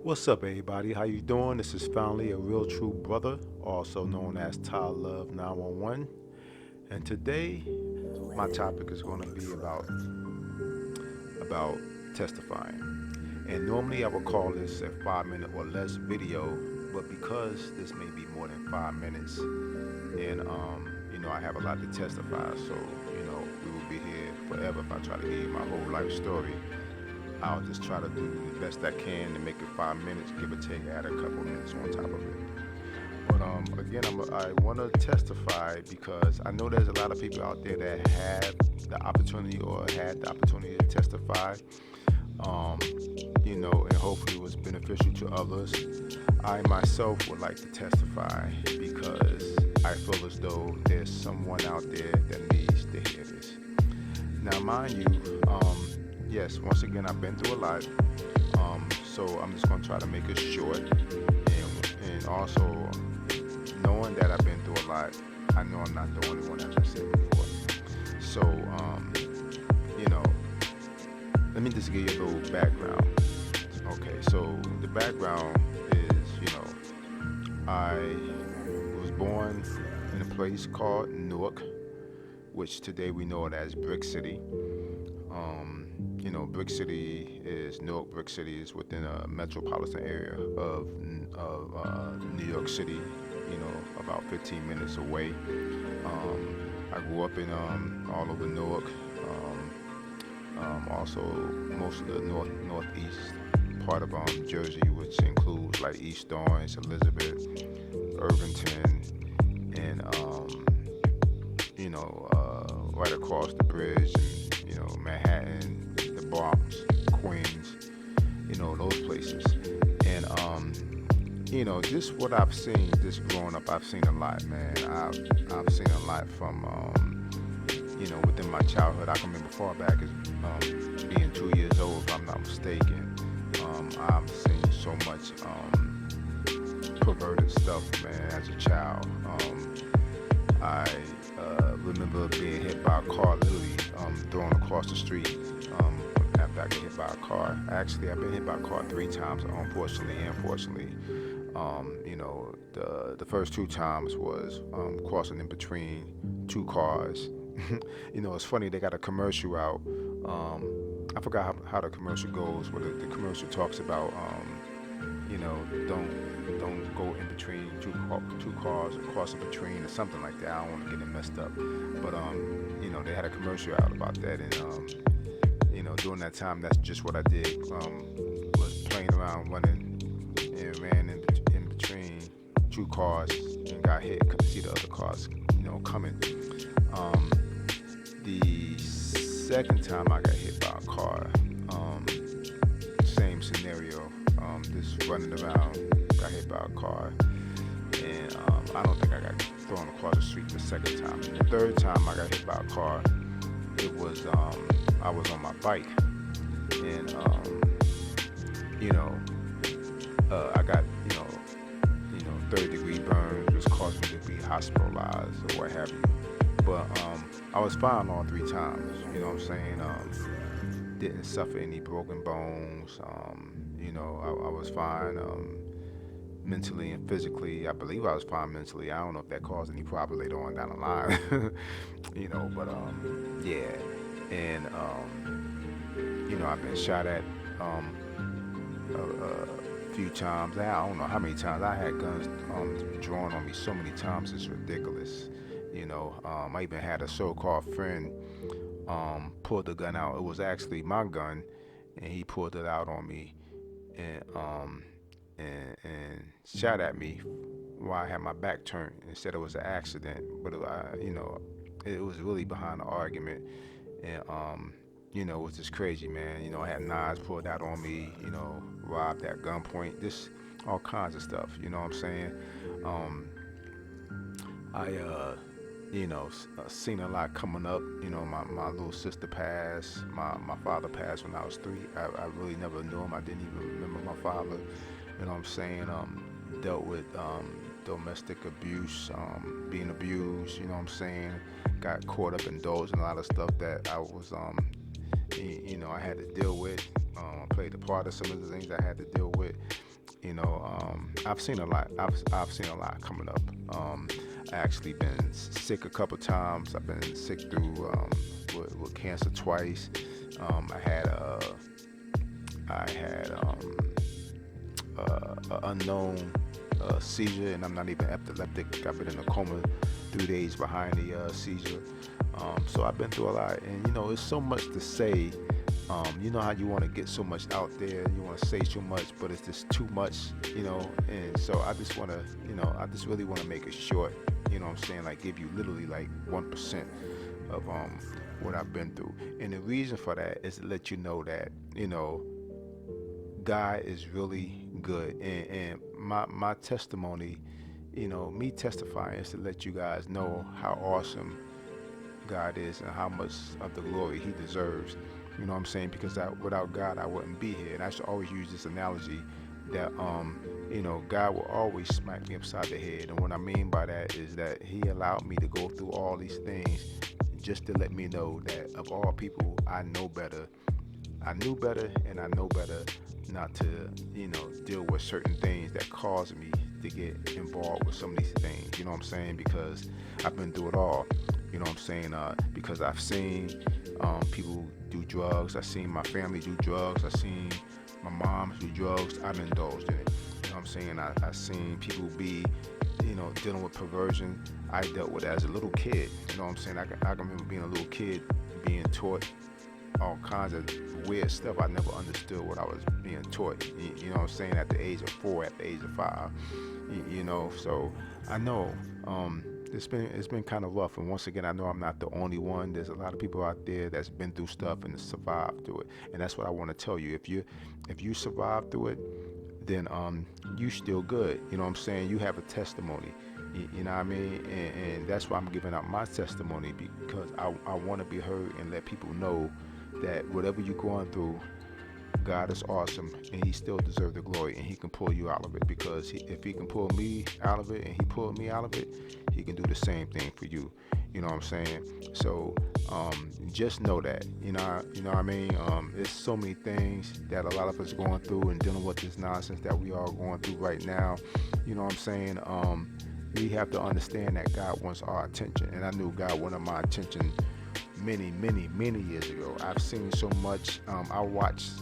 What's up, everybody? How you doing? This is finally a real true brother, also known as Ty Love 911. And today, my topic is going to be about testifying. And normally, I would call this a 5 minute or less video, but because this may be more than 5 minutes, and I have a lot to testify, so we will be here forever if I try to give you my whole life story. I'll just try to do the best I can to make it 5 minutes, give or take, add a couple minutes on top of it. But again, I want to testify because I know there's a lot of people out there that have the opportunity or had the opportunity to testify, and hopefully it was beneficial to others. I myself would like to testify because I feel as though there's someone out there that needs to hear this. Now, mind you, yes, once again, I've been through a lot, so I'm just going to try to make it short, and also knowing that I've been through a lot, I know I'm not the only one, as I said before. So, let me just give you a little background. Okay, so the background is, I was born in a place called Newark, which today we know it as Brick City. Brick City is Newark. Brick City is within a metropolitan area of New York City. About 15 minutes away. I grew up in all over Newark. Also, most of the northeast part of Jersey, which includes like East Orange, Elizabeth, Irvington, and right across the bridge, and Manhattan, the Bronx, Queens, those places. And just what I've seen, just growing up, I've seen a lot, man. I've seen a lot from within my childhood. I can remember far back as being 2 years old, if I'm not mistaken. I've seen so much perverted stuff, man, as a child. I remember being hit by a car, literally thrown across the street after I get hit by a car. Actually, I've been hit by a car 3 times, unfortunately and fortunately. The first 2 times was crossing in between 2 cars. It's funny, they got a commercial out. I forgot how the commercial goes, where the commercial talks about, don't go in between two cars or cross in between or something like that. I don't want to get it messed up. But, they had a commercial out about that. And, during that time, that's just what I did. Was playing around, running, and ran in between 2 cars and got hit. Couldn't see the other cars, coming. The second time I got hit by a car, same scenario, just running around, got hit by a car, and I don't think I got thrown across the street the second time. And the third time I got hit by a car, it was, I was on my bike, and, I got, 30-degree burns, which caused me to be hospitalized or what have you. But I was fine all 3 times, you know what I'm saying? Didn't suffer any broken bones. I was fine mentally and physically. I believe I was fine mentally. I don't know if that caused any problem later on down the line, but yeah. And, I've been shot at a few times. I don't know how many times. I had guns drawn on me so many times, it's ridiculous. I even had a so-called friend pull the gun out. It was actually my gun, and he pulled it out on me and shot at me while I had my back turned and said it was an accident. But it was really behind the argument, and it was just crazy, man. I had knives pulled out on me, robbed at gunpoint, just all kinds of stuff. You know what I'm saying? Seen a lot coming up. My little sister passed. My father passed when I was 3. I really never knew him. I didn't even remember my father. You know what I'm saying? Dealt with domestic abuse, being abused. You know what I'm saying? Got caught up in those and a lot of stuff that I was, I had to deal with. I played a part of some of the things I had to deal with. I've seen a lot. I've seen a lot coming up. I actually been sick a couple times. I've been sick through with cancer twice. I had a unknown seizure, and I'm not even epileptic. I've been in a coma 3 days behind the seizure. So I've been through a lot, and it's so much to say. You know how you want to get so much out there, you want to say so much, but it's just too much, and so I just want to, I just really want to make it short, what I'm saying, like give you literally like 1% of what I've been through. And the reason for that is to let you know that, God is really good, and my testimony, me testifying is to let you guys know how awesome God is and how much of the glory he deserves. You know what I'm saying? Because without God, I wouldn't be here. And I should always use this analogy that, God will always smack me upside the head. And what I mean by that is that he allowed me to go through all these things just to let me know that of all people, I know better. I knew better, and I know better not to, deal with certain things that cause me to get involved with some of these things. You know what I'm saying? Because I've been through it all. You know what I'm saying? Because I've seen people do drugs. I've seen my family do drugs. I've seen my mom do drugs. I've indulged in it. You know what I'm saying? I've seen people be, dealing with perversion. I dealt with it as a little kid. You know what I'm saying? I can remember being a little kid being taught all kinds of weird stuff. I never understood what I was being taught. You know what I'm saying? At the age of 4, at the age of 5. So I know it's been kind of rough, and once again, I know I'm not the only one. There's a lot of people out there that's been through stuff and survived through it, and that's what I want to tell you. If you survived through it, then you still good. You know what I'm saying? You have a testimony. You know what I mean? And that's why I'm giving out my testimony, because I want to be heard and let people know that whatever you're going through, God is awesome, and he still deserves the glory, and he can pull you out of it, because if he can pull me out of it and he pulled me out of it, he can do the same thing for you. You know what I'm saying? So just know that, you know what I mean? There's so many things that a lot of us are going through and dealing with this nonsense that we are going through right now. You know what I'm saying? We have to understand that God wants our attention, and I knew God wanted my attention many years ago. I've seen so much. I watched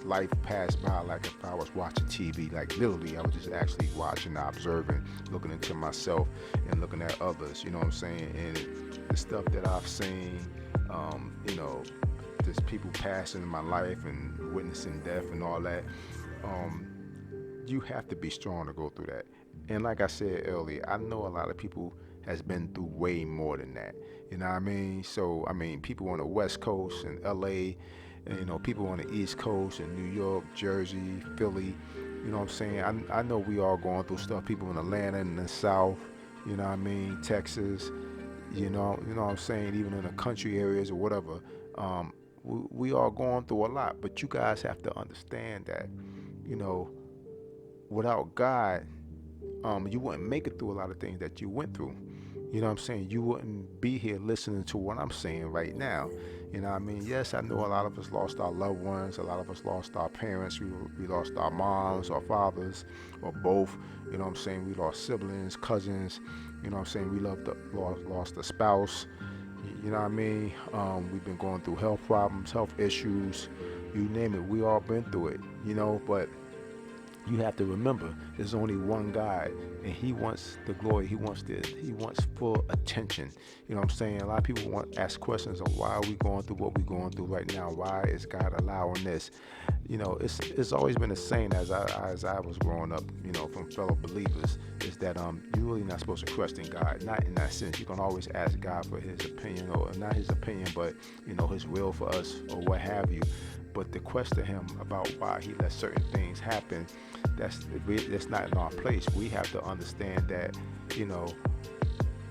life pass by like if I was watching TV. Like literally, I was just actually watching, observing, looking into myself and looking at others. You know what I'm saying? And the stuff that I've seen, just people passing in my life and witnessing death and all that. You have to be strong to go through that. And like I said earlier, I know a lot of people has been through way more than that. You know what I mean? So, people on the West Coast and LA, and, people on the East Coast and New York, Jersey, Philly, you know what I'm saying? I know we all going through stuff. People in Atlanta and the South, you know what I mean? Texas, you know what I'm saying? Even in the country areas or whatever. We all going through a lot, but you guys have to understand that, without God, you wouldn't make it through a lot of things that you went through. You know what I'm saying? You wouldn't be here listening to what I'm saying right now. You know what I mean? Yes, I know a lot of us lost our loved ones. A lot of us lost our parents. We lost our moms or fathers or both. You know what I'm saying? We lost siblings, cousins. You know what I'm saying? We lost a spouse. You know what I mean? We've been going through health problems, health issues. You name it. We all been through it, but you have to remember, there's only one God, and he wants the glory. He wants full attention. You know what I'm saying? A lot of people ask questions of why are we going through what we're going through right now? Why is God allowing this? It's always been the same as I was growing up, from fellow believers, is that you're really not supposed to question God. Not in that sense. You can always ask God for his opinion, or not his opinion, but his will for us or what have you. But to question him about why he lets certain things happen, that's not in our place. We have to understand that,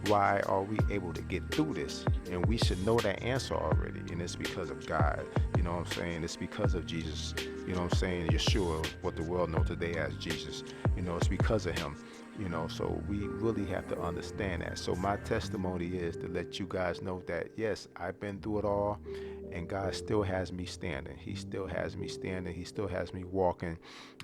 why are we able to get through this? And we should know that answer already. And it's because of God. You know what I'm saying? It's because of Jesus. You know what I'm saying? Yeshua, what the world knows today as Jesus. It's because of him. So we really have to understand that. So my testimony is to let you guys know that, yes, I've been through it all, and God still has me standing. He still has me standing. He still has me walking.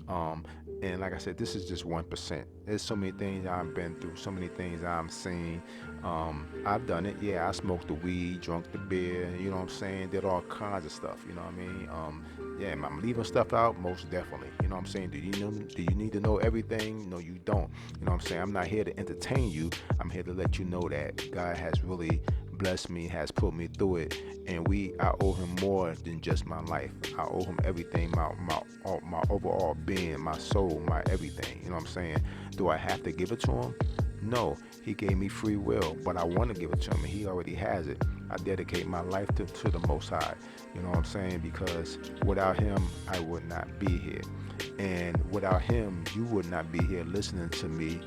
And like I said, this is just 1%. There's so many things I've been through, so many things I've seen. I've done it. Yeah, I smoked the weed, drunk the beer, you know what I'm saying? Did all kinds of stuff, you know what I mean? Yeah, am I leaving stuff out? Most definitely. You know what I'm saying? Do you need to know everything? No, you don't. You know what I'm saying? I'm not here to entertain you. I'm here to let you know that God has really blessed me, has put me through it, and I owe him more than just my life. I owe him everything, my overall being, my soul, my everything. You know what I'm saying? Do I have to give it to him? No, he gave me free will, but I want to give it to him, and he already has it. I dedicate my life to the Most High. You know what I'm saying? Because without him, I would not be here. And without him, you would not be here listening to me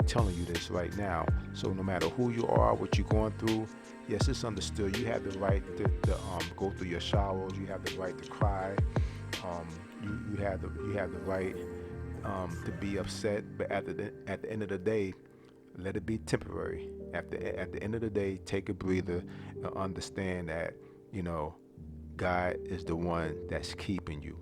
telling you this right now. So no matter who you are, what you're going through, yes, it's understood. You have the right to go through your showers. You have the right to cry. You have the right to be upset. But at the end of the day, let it be temporary. At the end of the day, take a breather and understand that, you know, God is the one that's keeping you.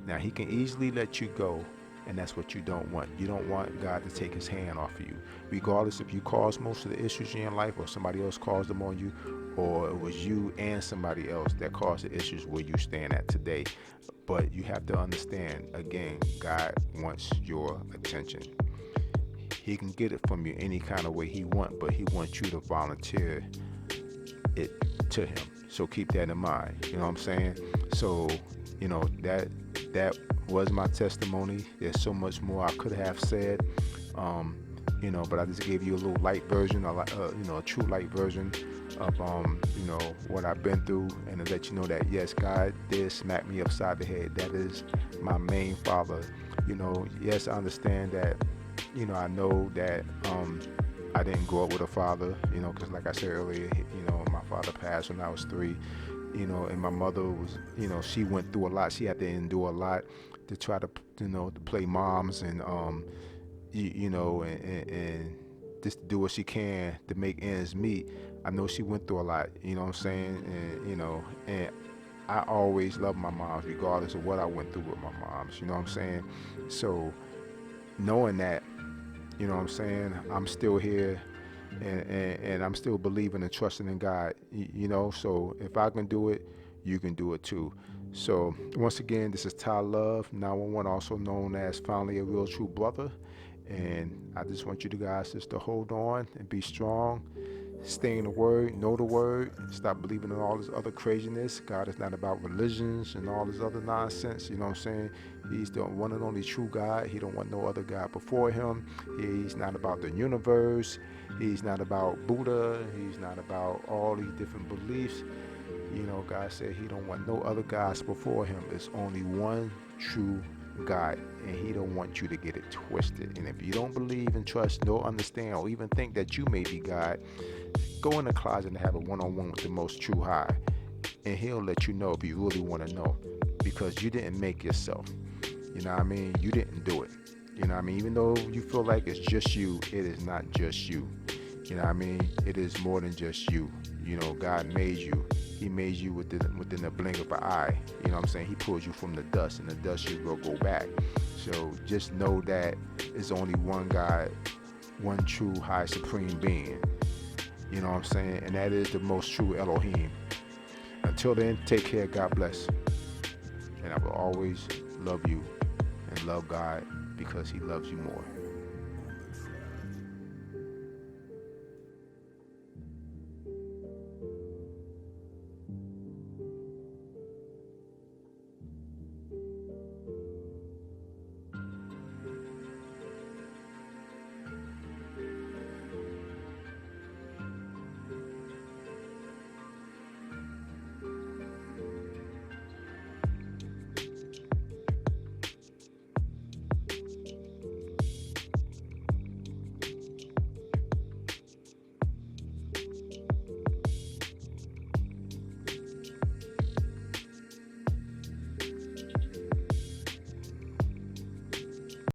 Now, he can easily let you go, and that's what you don't want. You don't want God to take his hand off of you. Regardless if you caused most of the issues in your life or somebody else caused them on you, or it was you and somebody else that caused the issues where you stand at today. But you have to understand, again, God wants your attention. He can get it from you any kind of way he wants, but he wants you to volunteer it to him. So keep that in mind. You know what I'm saying? So, you know, that was my testimony. There's so much more I could have said, you know, but I just gave you a little light version, a true light version of, you know, what I've been through, and to let you know that, yes, God did smack me upside the head. That is my main father. You know, yes, I understand that, you know, I know that I didn't grow up with a father, you know, because like I said earlier, you know, my father passed when I was 3. You know, and my mother was, you know, she went through a lot. She had to endure a lot to try to, you know, to play moms and, you know, and just do what she can to make ends meet. I know she went through a lot, you know what I'm saying? And, you know, and I always loved my moms regardless of what I went through with my moms, you know what I'm saying? So knowing that, you know what I'm saying, I'm still here. And I'm still believing and trusting in God, you know, so if I can do it, you can do it too. So once again, this is Ty Love 911, also known as Finally a Real True Brother, and I just want you guys just to hold on and be strong, stay in the word, know the word, stop believing in all this other craziness. God is not about religions and all this other nonsense, you know what I'm saying? He's the one and only true God. He don't want no other God before him. He's not about the universe. He's not about Buddha. He's not about all these different beliefs. You know, God said he don't want no other gods before him. It's only one true God, and he don't want you to get it twisted. And if you don't believe and trust, nor understand, or even think that you may be God, go in the closet and have a one-on-one with the most true high, and he'll let you know if you really want to know, because you didn't make yourself. You know what I mean? You didn't do it. You know what I mean? Even though you feel like it's just you, it is not just you. You know what I mean? It is more than just you. You know, God made you. He made you within the blink of an eye. You know what I'm saying? He pulled you from the dust, and the dust you will go back. So just know that it's only one God, one true high supreme being. You know what I'm saying? And that is the most true Elohim. Until then, take care. God bless. And I will always love you and love God because he loves you more.